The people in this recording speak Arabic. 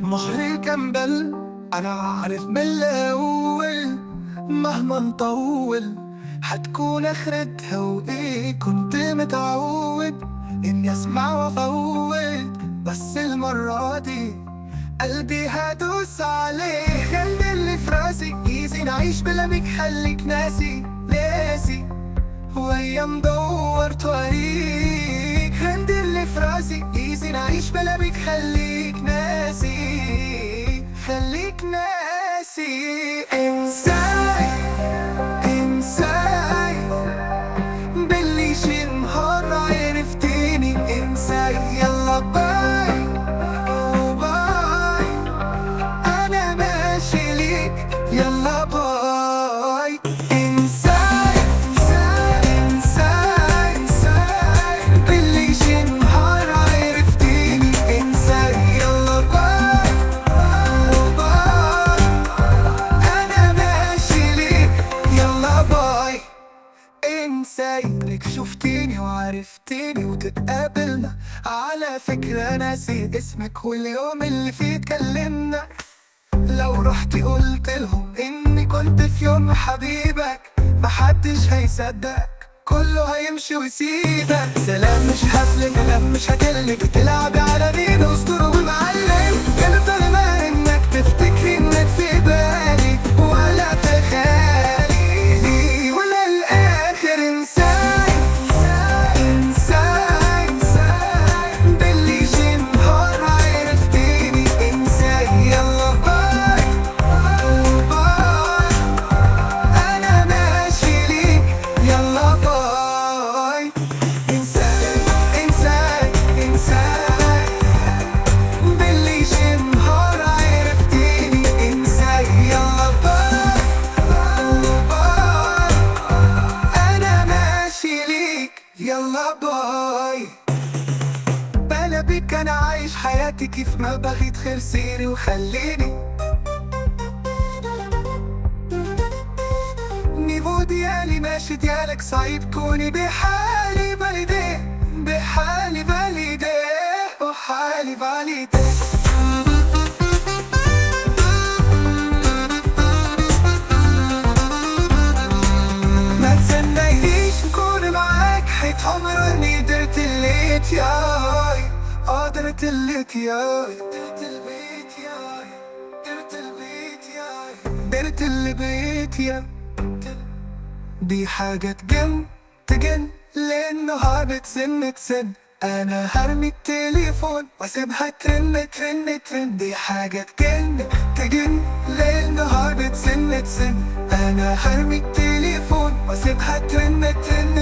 مهري كمبل، أنا عارف من الأول مهما نطول حتكون آخرتها. وإيه كنت متعود إني أسمع وأفوت، بس المرة دي قلبي هدوس عليه. خلي اللي في راسي ايزي، نعيش بلا بيك خليك ناسي ويا مدور طريق. خلي اللي في راسي ايزي، نعيش بلا بيك خليك ناسي انساي باللي شي نهار عرفتيني. انساي يلا باي باي، انا ماشي ليك يلا باي. انساي باللي شي نهار عرفتيني. انساي يلا باي باي، انا ماشي ليك يلا باي. انساي انك شفتيني وعرفتيني وتتقابلنا، على فكرة ناسي اسمك واليوم اللي فيه اتكلمنا. لو رحتي قلت لهم اني كنت في يوم حبيبك، محدش هيصدقك، كله هيمشي ويسيبك. سلام مش هسلك، كلام مش هتقلك، بتلعبي على مين اسطوره ومعلم. يفضل ما انك تفتكري انك في بالي ولا في خيالي. ولا الاخر انساي باللي شي نهار عرفتيني. انساي يلا باي باي، انا ماشي ليك يلا باي. انساي باللي شي نهار عرفتيني. انساي يلا باي باي، انا ماشي ليك يلا باي. بلا بيك انا عايش حياتي كيف ما بغيت، خير سيري وخليني نيفو ديالي ماشي ديالك صعيب. كوني بحالي فاليديه وحالي فاليديه. ما تسنينيش نكون معاك، حيت عمرني درت الليت ياي. درت الليت ياي، درت البيت ياي. دي حاجة تجن للنهار بتسن. انا هرمي التليفون واسيبها ترن. دي حاجة تجن للنهار بتسن. انا هرمي التليفون واسيبها ترن.